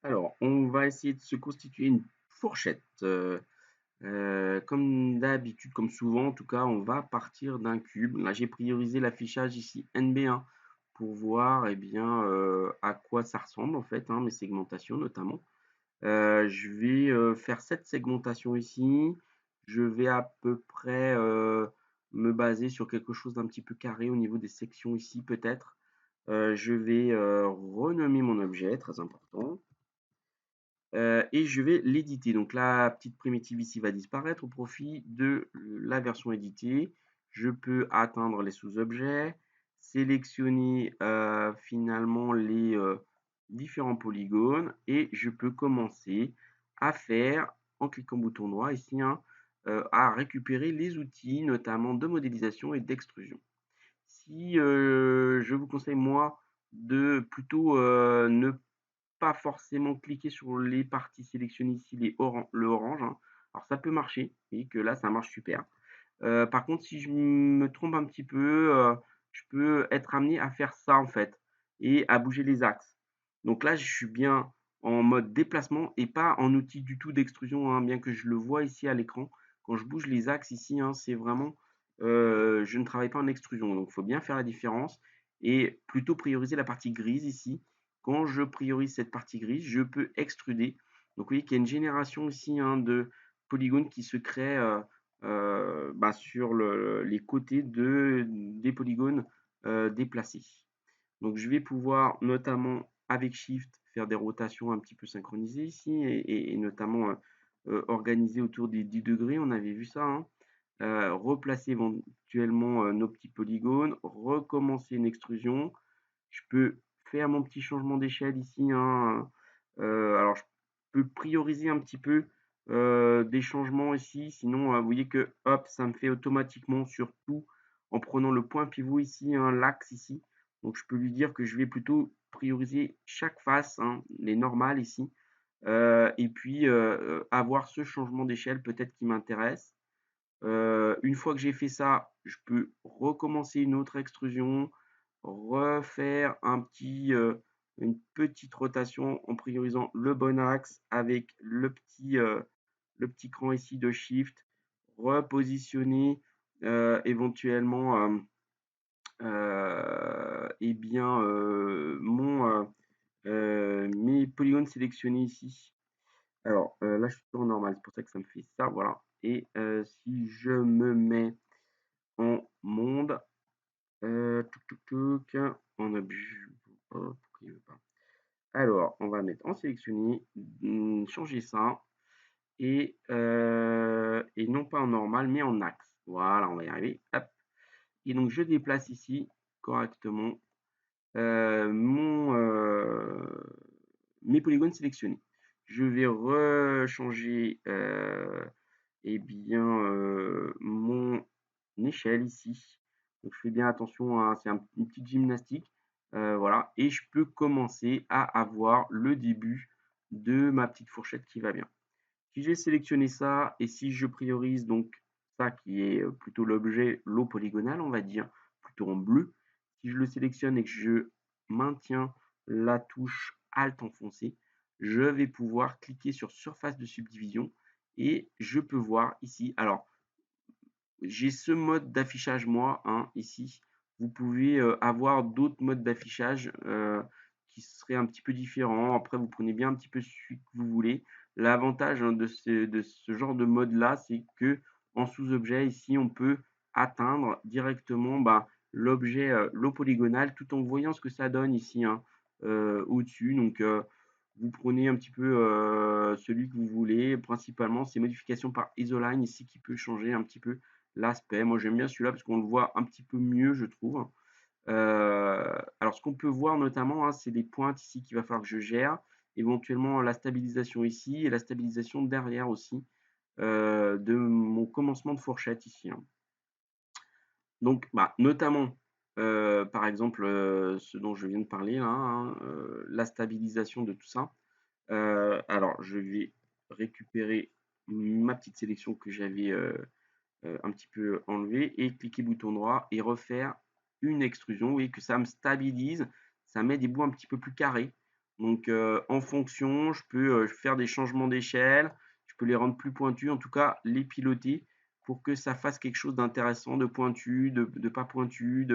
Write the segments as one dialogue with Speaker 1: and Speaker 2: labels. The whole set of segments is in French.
Speaker 1: Alors, on va essayer de se constituer une fourchette. Comme d'habitude, comme souvent, en tout cas, on va partir d'un cube. Là, j'ai priorisé l'affichage ici NB1 pour voir eh bien, à quoi ça ressemble en fait, hein, mes segmentations notamment. Je vais faire cette segmentation ici. Je vais à peu près me baser sur quelque chose d'un petit peu carré au niveau des sections ici peut-être. Je vais renommer mon objet, très important. Et je vais l'éditer. Donc la petite primitive ici va disparaître au profit de la version éditée. Je peux atteindre les sous-objets, sélectionner finalement les différents polygones et je peux commencer à faire, en cliquant bouton droit ici, hein, à récupérer les outils, notamment de modélisation et d'extrusion. Si je vous conseille, moi, de plutôt ne pas forcément cliquer sur les parties sélectionnées ici, le orange, hein. Alors ça peut marcher, et que là, ça marche super. Par contre, si je me trompe un petit peu, je peux être amené à faire ça, en fait, et à bouger les axes. Donc là, je suis bien en mode déplacement et pas en outil du tout d'extrusion, hein, bien que je le vois ici à l'écran. Quand je bouge les axes ici, hein, c'est vraiment, je ne travaille pas en extrusion, donc il faut bien faire la différence et plutôt prioriser la partie grise ici. Quand je priorise cette partie grise, je peux extruder. Donc vous voyez qu'il y a une génération ici, hein, de polygones qui se créent, bah, sur les côtés des polygones déplacés. Donc je vais pouvoir notamment avec Shift faire des rotations un petit peu synchronisées ici et notamment organiser autour des 10 degrés, on avait vu ça, hein. Replacer éventuellement nos petits polygones, recommencer une extrusion. Je peux faire mon petit changement d'échelle ici, hein. Alors je peux prioriser un petit peu des changements ici, sinon vous voyez que hop, ça me fait automatiquement sur tout en prenant le point pivot ici, hein, l'axe ici. Donc je peux lui dire que je vais plutôt prioriser chaque face, hein, les normales ici, et puis avoir ce changement d'échelle peut-être qui m'intéresse. Une fois que j'ai fait ça, je peux recommencer une autre extrusion, refaire une petite rotation en priorisant le bon axe avec le petit cran ici de Shift, repositionner éventuellement eh bien, mes polygones sélectionnés ici. Alors, là, je suis toujours en normal, c'est pour ça que ça me fait ça, voilà. Et si je me mets en monde, touc, en objet, pourquoi il veut pas? Alors, on va mettre en sélectionné, changer ça et non pas en normal, mais en axe. Voilà, on va y arriver, hop. Et donc je déplace ici correctement, mes polygones sélectionnés. Je vais rechanger, eh bien, mon échelle ici. Donc je fais bien attention, hein, c'est une petite gymnastique, voilà, et je peux commencer à avoir le début de ma petite fourchette qui va bien. Si j'ai sélectionné ça et si je priorise donc ça qui est, plutôt l'objet lot polygonal, on va dire, plutôt en bleu. Si je le sélectionne et que je maintiens la touche Alt enfoncée, je vais pouvoir cliquer sur surface de subdivision et je peux voir ici. Alors, j'ai ce mode d'affichage moi, hein, ici. Vous pouvez avoir d'autres modes d'affichage qui seraient un petit peu différents. Après, vous prenez bien un petit peu celui que vous voulez. L'avantage, hein, de ce genre de mode-là, c'est que en sous-objet, ici, on peut atteindre directement bah, l'objet l'eau polygonale tout en voyant ce que ça donne ici, hein, au-dessus. Donc, vous prenez un petit peu celui que vous voulez. Principalement, c'est modification par isoline ici qui peut changer un petit peu l'aspect. Moi, j'aime bien celui-là parce qu'on le voit un petit peu mieux, je trouve. Alors, ce qu'on peut voir notamment, hein, c'est les pointes ici qu'il va falloir que je gère. Éventuellement, la stabilisation ici et la stabilisation derrière aussi de mon commencement de fourchette ici, hein. Donc, bah, notamment, par exemple, ce dont je viens de parler là, hein, la stabilisation de tout ça. Alors, je vais récupérer ma petite sélection que j'avais un petit peu enlevé et cliquer bouton droit et refaire une extrusion. Vous voyez que ça me stabilise, ça met des bouts un petit peu plus carrés. Donc, en fonction, je peux, faire des changements d'échelle, je peux les rendre plus pointus, en tout cas les piloter pour que ça fasse quelque chose d'intéressant, de pointu, de pas pointu,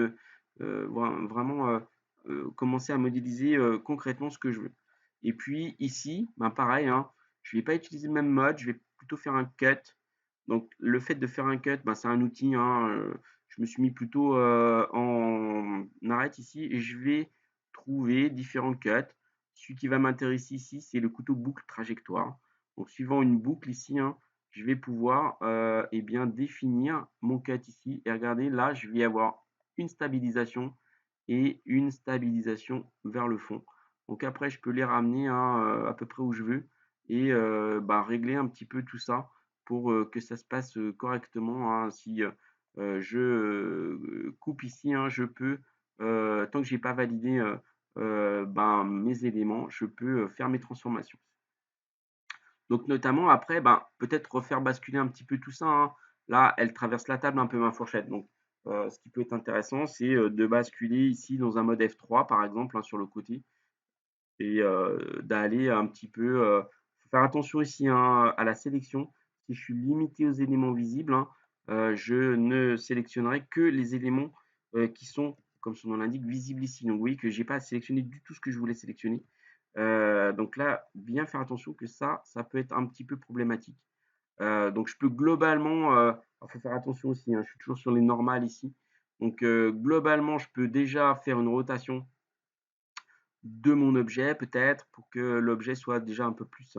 Speaker 1: vraiment, commencer à modéliser, concrètement ce que je veux. Et puis ici, ben, pareil, hein, je vais pas utiliser le même mode, je vais plutôt faire un cut. Donc le fait de faire un cut, ben, c'est un outil, hein, je me suis mis plutôt, en arrête ici et je vais trouver différents cuts. Celui qui va m'intéresser ici, c'est le couteau boucle trajectoire. Donc suivant une boucle ici, hein, je vais pouvoir, et bien définir mon cut ici et regardez là, je vais avoir une stabilisation et une stabilisation vers le fond. Donc après je peux les ramener, hein, à peu près où je veux et bah, régler un petit peu tout ça pour, que ça se passe, correctement, hein. Si, je, coupe ici, hein, je peux, tant que j'ai pas validé, ben, mes éléments, je peux, faire mes transformations. Donc notamment après, ben, peut-être refaire basculer un petit peu tout ça, hein. Là, elle traverse la table un peu ma fourchette, donc ce qui peut être intéressant, c'est, de basculer ici dans un mode F3 par exemple, hein, sur le côté et d'aller un petit peu, faut faire attention ici, hein, à la sélection. Si je suis limité aux éléments visibles, hein, je ne sélectionnerai que les éléments, qui sont, comme son nom l'indique, visibles ici. Donc vous voyez que j'ai pas sélectionné du tout ce que je voulais sélectionner. Donc là, bien faire attention que ça peut être un petit peu problématique. Donc je peux globalement, alors faut faire attention aussi, hein, je suis toujours sur les normales ici. Donc globalement, je peux déjà faire une rotation de mon objet peut-être pour que l'objet soit déjà un peu plus,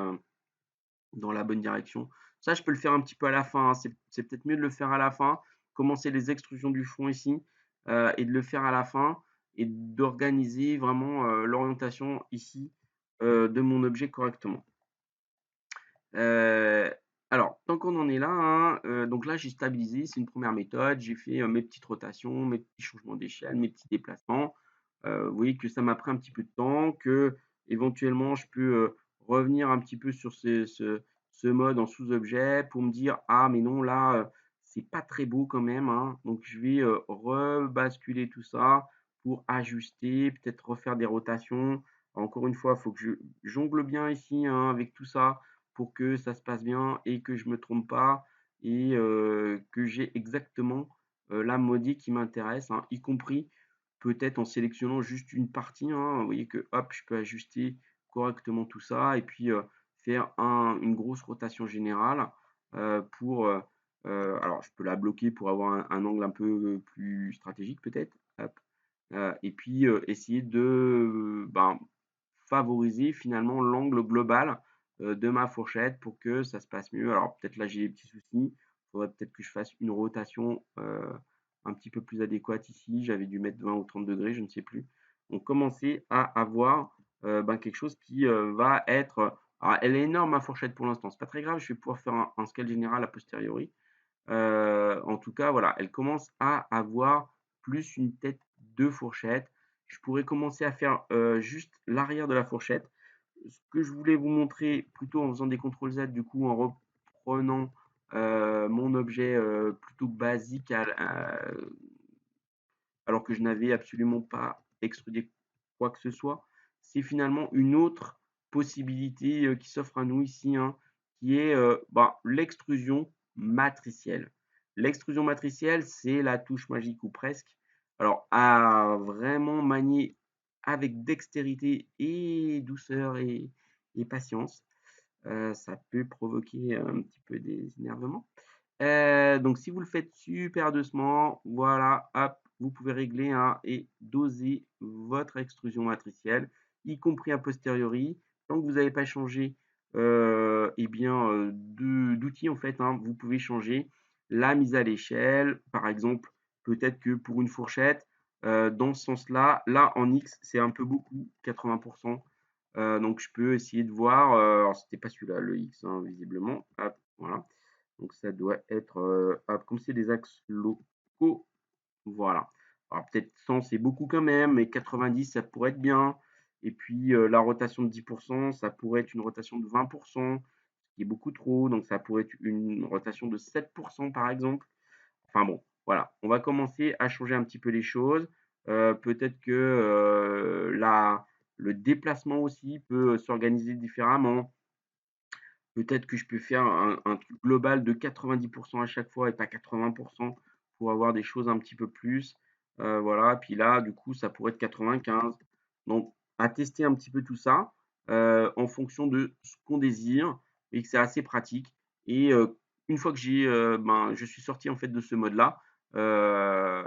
Speaker 1: dans la bonne direction. Ça, je peux le faire un petit peu à la fin, hein, c'est peut-être mieux de le faire à la fin, commencer les extrusions du fond ici, et de le faire à la fin et d'organiser vraiment, l'orientation ici, de mon objet correctement. Heu, alors tant qu'on en est là, hein, donc là j'ai stabilisé, c'est une première méthode, j'ai fait, mes petites rotations, mes petits changements d'échelle, mes petits déplacements. Vous voyez que ça m'a pris un petit peu de temps, que éventuellement je peux, revenir un petit peu sur ce mode en sous-objet pour me dire: «Ah mais non là, c'est pas très beau quand même, hein». Donc je vais, rebasculer tout ça pour ajuster, peut-être refaire des rotations. Encore une fois, il faut que je jongle bien ici, hein, avec tout ça pour que ça se passe bien et que je me trompe pas et que j'ai exactement, la modée qui m'intéresse, hein, y compris peut-être en sélectionnant juste une partie, hein. Vous voyez que hop, je peux ajuster correctement tout ça et puis, faire une grosse rotation générale, pour, alors je peux la bloquer pour avoir un angle un peu plus stratégique peut-être, hop, et puis, essayer de, ben, favoriser finalement l'angle global, de ma fourchette pour que ça se passe mieux. Alors peut-être là j'ai des petits soucis, il faudrait peut-être que je fasse une rotation, un petit peu plus adéquate ici. J'avais dû mettre 20 ou 30°, je ne sais plus. Donc commencer à avoir, ben, quelque chose qui, va être, alors elle est énorme ma fourchette pour l'instant, c'est pas très grave, je vais pouvoir faire un scale général a posteriori. En tout cas, voilà, elle commence à avoir plus une tête de fourchette. Je pourrais commencer à faire, juste l'arrière de la fourchette. Ce que je voulais vous montrer plutôt en faisant des contrôles Z, du coup, en reprenant, mon objet, plutôt basique alors que je n'avais absolument pas extrudé quoi que ce soit. C'est finalement une autre possibilité, qui s'offre à nous ici, hein, qui est, bah, l'extrusion matricielle. L'extrusion matricielle, c'est la touche magique ou presque. Alors à vraiment manier avec dextérité et douceur et patience, ça peut provoquer un petit peu des énervements. Donc si vous le faites super doucement, voilà, hop, vous pouvez régler, hein, et doser votre extrusion matricielle, y compris a posteriori. Tant que vous n'avez pas changé, et bien, de d'outil en fait, hein, vous pouvez changer la mise à l'échelle. Par exemple, peut-être que pour une fourchette, dans ce sens-là, là en X, c'est un peu beaucoup, 80. Donc je peux essayer de voir, alors c'était pas celui-là, le X, hein, visiblement. Hop, voilà. Donc ça doit être, hop, comme c'est des axes locaux, voilà. Alors peut-être 100 c'est beaucoup quand même, mais 90 ça pourrait être bien. Et puis, la rotation de 10 ça pourrait être une rotation de 20, ce qui est beaucoup trop, donc ça pourrait être une rotation de 7 par exemple. Enfin bon, voilà, on va commencer à changer un petit peu les choses. Peut-être que, Le déplacement aussi peut, s'organiser différemment. Peut-être que je peux faire un truc global de 90 à chaque fois et pas 80 pour avoir des choses un petit peu plus. Voilà, puis là, du coup, ça pourrait être 95. Donc à tester un petit peu tout ça, en fonction de ce qu'on désire et que c'est assez pratique et une fois que je suis sorti en fait de ce mode-là, heu,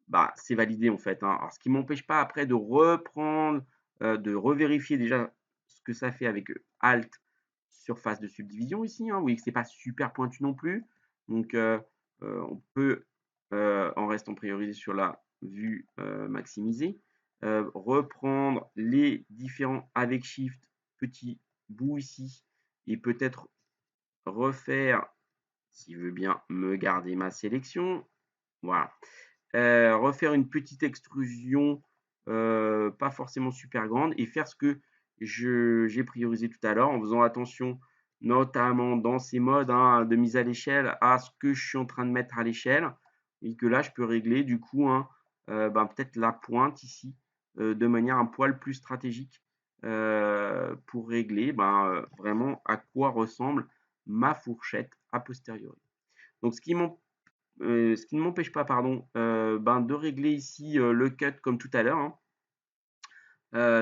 Speaker 1: bah, c'est validé en fait, hein. Alors ce qui m'empêche pas après de reprendre, de revérifier déjà ce que ça fait avec, alt surface de subdivision ici, hein. Vous voyez que c'est pas super pointu non plus. Donc, on peut, en restant priorisé sur la vue, maximisée, reprendre les différents avec shift petits bouts ici et peut-être refaire, s'il veut bien me garder ma sélection, voilà. Refaire une petite extrusion, pas forcément super grande et faire ce que j'ai priorisé tout à l'heure en faisant attention, notamment dans ces modes, hein, de mise à l'échelle, à ce que je suis en train de mettre à l'échelle et que là, je peux régler du coup, hein, peut-être la pointe ici, de manière un poil plus stratégique, pour régler, vraiment à quoi ressemble ma fourchette a posteriori. Donc ce qui ne m'empêche pas, pardon, de régler ici, le cut comme tout à l'heure, hein.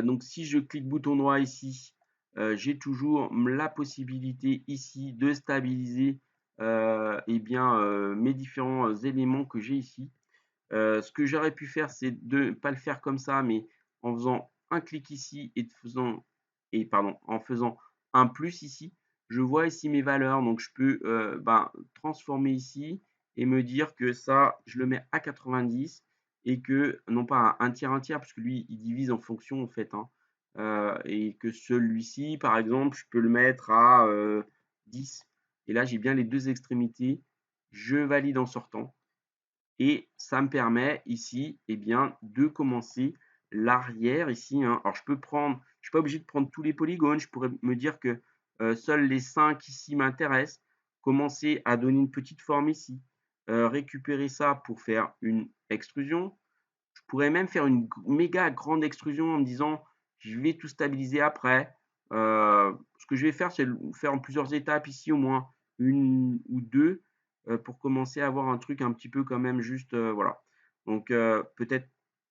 Speaker 1: Donc si je clique bouton droit ici, j'ai toujours la possibilité ici de stabiliser, mes différents, éléments que j'ai ici. Ce que j'aurais pu faire, c'est de pas le faire comme ça, mais en faisant un clic ici en faisant un plus ici, je vois ici mes valeurs. Donc je peux, transformer ici et me dire que ça, je le mets à 90 et que non pas à un tiers, parce que lui, il divise en fonction en fait, hein, et que celui-ci, par exemple, je peux le mettre à, 10 et là, j'ai bien les 2 extrémités. Je valide en sortant et ça me permet ici, de commencer l'arrière ici, hein. Alors je suis pas obligé de prendre tous les polygones, je pourrais me dire que, seuls les 5 ici m'intéressent, commencer à donner une petite forme ici, récupérer ça pour faire une extrusion. Je pourrais même faire une méga grande extrusion en me disant: «Je vais tout stabiliser après». Ce que je vais faire, c'est le faire en plusieurs étapes ici, au moins une ou 2, pour commencer à avoir un truc un petit peu quand même juste, voilà. Donc peut-être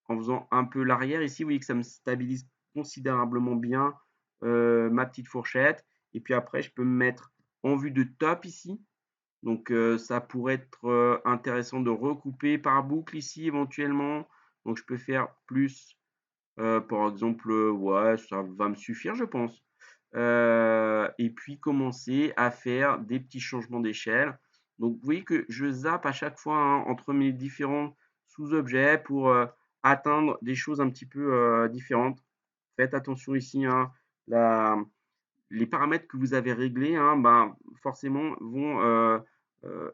Speaker 1: en faisant un peu l'arrière ici, vous voyez que ça me stabilise considérablement bien, ma petite fourchette et puis après je peux me mettre en vue de top ici. Donc ça pourrait être, intéressant de recouper par boucle ici éventuellement. Donc je peux faire plus, par exemple, ouais, ça va me suffire je pense. Et puis commencer à faire des petits changements d'échelle. Donc vous voyez que je zappe à chaque fois, hein, entre mes différents sous-objets pour, atteindre des choses un petit peu, différentes. Faites attention ici, hein, la les paramètres que vous avez réglés, hein, forcément vont,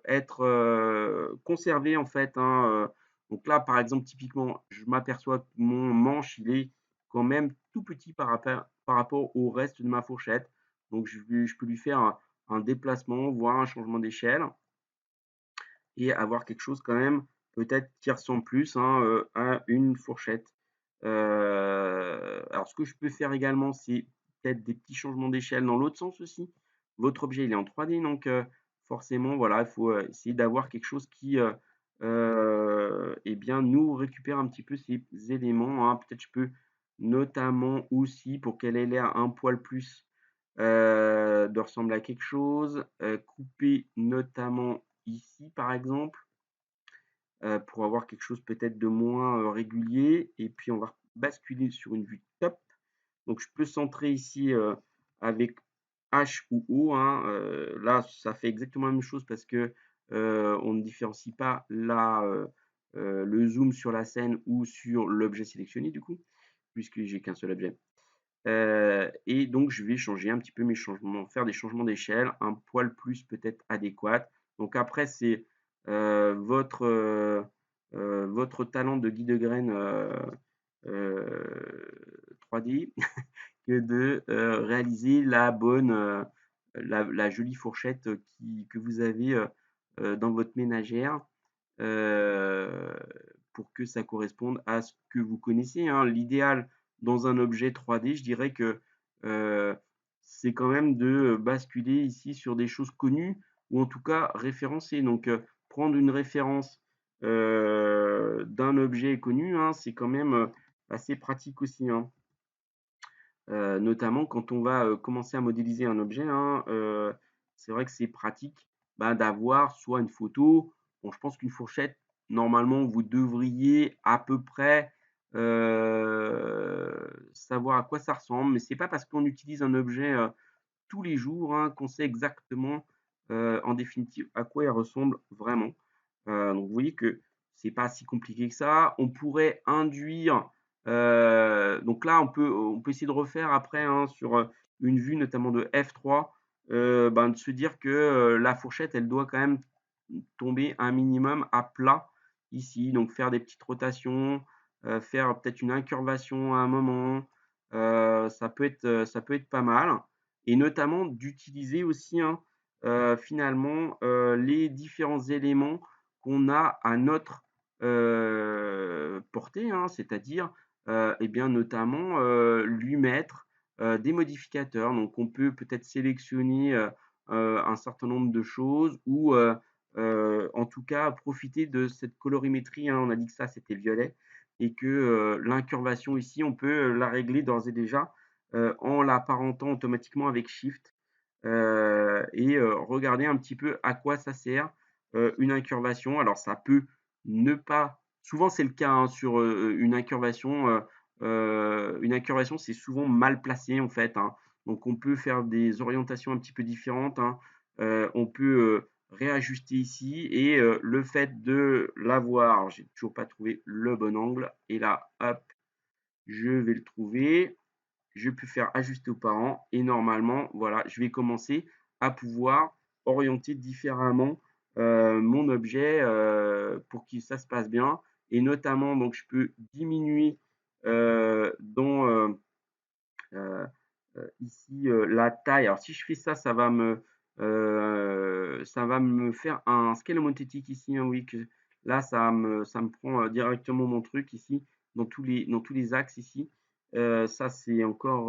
Speaker 1: être, conservés en fait, hein, donc là, par exemple, typiquement, je m'aperçois que mon manche, il est quand même tout petit par rapport au reste de ma fourchette. Donc je peux lui faire un déplacement, voire un changement d'échelle et avoir quelque chose quand même peut-être qui ressemble plus, hein, à une fourchette. Alors ce que je peux faire également, c'est peut-être des petits changements d'échelle dans l'autre sens aussi. Votre objet, il est en 3D donc forcément, voilà, il faut, essayer d'avoir quelque chose qui, nous récupère un petit peu ces éléments, hein. Peut-être je peux notamment aussi, pour qu'elle ait l'air un poil plus, de ressembler à quelque chose, couper notamment ici, par exemple, pour avoir quelque chose peut-être de moins, régulier et puis on va basculer sur une vue top. Donc je peux centrer ici, avec H ou O, hein, là ça fait exactement la même chose parce que, on ne différencie pas le zoom sur la scène ou sur l'objet sélectionné du coup, puisque j'ai qu'un seul objet. Et donc je vais changer un petit peu mes changements, faire des changements d'échelle, un poil plus peut-être adéquat. Donc après c'est, votre talent de guide de graine, 3D que de, réaliser la bonne, la jolie fourchette, que vous avez, dans votre ménagère, heu, pour que ça corresponde à ce que vous connaissez, hein. L'idéal dans un objet 3D, je dirais que, heu, c'est quand même de, basculer ici sur des choses connues ou en tout cas référencées. Donc, prendre une référence, d'un objet connu, hein, c'est quand même, assez pratique aussi, hein. Notamment quand on va, commencer à modéliser un objet, hein, c'est vrai que c'est pratique, bah, d'avoir soit une photo. Bon, je pense qu'une fourchette, normalement, vous devriez à peu près, savoir à quoi ça ressemble, mais c'est pas parce qu'on utilise un objet, tous les jours, hein, qu'on sait exactement, en définitive à quoi il ressemble vraiment. Donc vous voyez que c'est pas si compliqué que ça. On pourrait induire, donc là on peut essayer de refaire après, hein, sur, une vue notamment de F3, ben, de se dire que, la fourchette elle doit quand même tomber un minimum à plat ici. Donc faire des petites rotations, faire peut-être une incurvation à un moment, ça peut être pas mal et notamment d'utiliser aussi, hein, finalement, les différents éléments qu'on a à notre, portée, hein. C'est-à-dire, et bien, notamment, lui mettre, des modificateurs. Donc on peut peut-être sélectionner, un certain nombre de choses ou, en tout cas profiter de cette colorimétrie, hein. On a dit que ça, c'était le violet et que, l'incurvation ici, on peut, la régler d'ores et déjà, en l'apparentant automatiquement avec Shift, et regarder un petit peu à quoi ça sert, une incurvation. Alors ça peut ne pas souvent c'est le cas, hein, sur, une incurvation, c'est souvent mal placé, en fait, hein. Donc on peut faire des orientations un petit peu différentes, hein. On peut, réajuster ici et le fait de l'avoir alors j'ai toujours pas trouvé le bon angle et là, hop, je vais le trouver. Je peux faire ajuster aux parents et normalement, voilà, je vais commencer à pouvoir orienter différemment, mon objet, pour que ça se passe bien et notamment donc je peux diminuer, dans, heu ici, la taille. Alors si je fais ça, ça va me faire un scale homothétique ici, hein, oui que là ça me prend, directement mon truc ici, dans tous les axes ici. Ça c'est encore,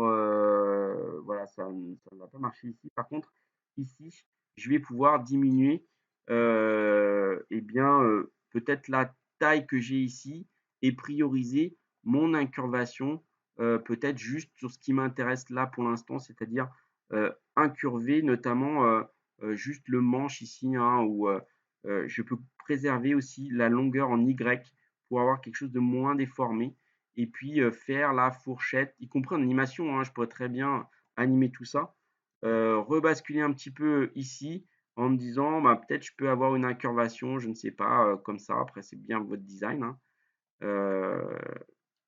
Speaker 1: voilà, ça ne va pas marcher ici. Par contre, ici, je vais pouvoir diminuer, et bien, peut-être la taille que j'ai ici et prioriser mon incurvation. Peut-être juste sur ce qui m'intéresse là pour l'instant, c'est-à-dire, incurver notamment, juste le manche ici, hein, où, je peux préserver aussi la longueur en Y pour avoir quelque chose de moins déformé et puis, faire la fourchette, y compris en animation, hein. Je pourrais très bien animer tout ça, rebasculer un petit peu ici en me disant: «Bah, peut-être je peux avoir une incurvation», je ne sais pas, comme ça. Après c'est bien votre design, hein. Heu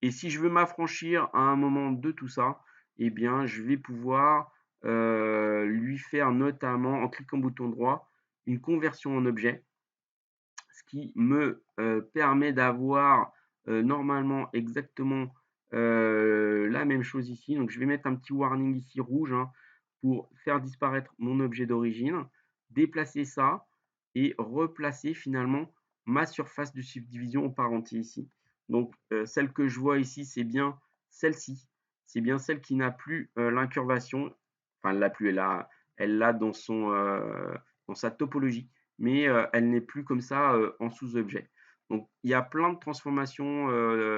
Speaker 1: et si je veux m'affranchir à un moment de tout ça, eh bien, je vais pouvoir, lui faire notamment, en cliquant bouton droit, une conversion en objet. Ce qui me, permet d'avoir, normalement exactement, la même chose ici. Donc je vais mettre un petit warning ici rouge, hein, pour faire disparaître mon objet d'origine, déplacer ça et replacer finalement ma surface de subdivision en part entier ici. Donc, celle que je vois ici, c'est bien celle-ci. C'est bien celle qui n'a plus, l'incurvation. Enfin, elle l'a plus, elle l'a dans son, dans sa topologie mais elle n'est plus comme ça, en sous-objet. Donc il y a plein de transformations,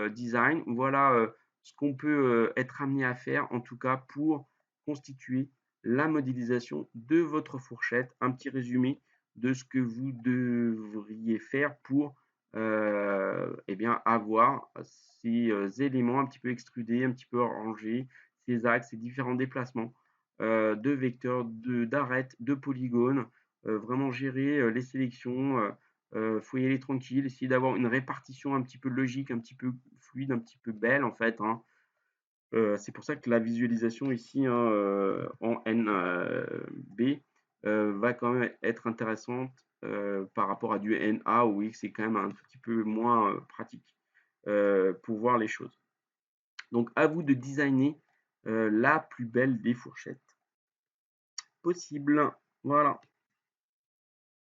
Speaker 1: design. Voilà, ce qu'on peut, être amené à faire, en tout cas pour constituer la modélisation de votre fourchette. Un petit résumé de ce que vous devriez faire pour, et bien avoir ces, éléments un petit peu extrudés, un petit peu rangés, ces axes, ces différents déplacements, de vecteurs, d'arêtes, de polygones, vraiment gérer, les sélections, faut y aller tranquille, essayer d'avoir une répartition un petit peu logique, un petit peu fluide, un petit peu belle en fait, hein. C'est pour ça que la visualisation ici, hein, en NB, va quand même être intéressante, par rapport à du NA où oui, c'est quand même un petit peu moins, pratique, pour voir les choses. Donc à vous de designer, la plus belle des fourchettes possible. Voilà.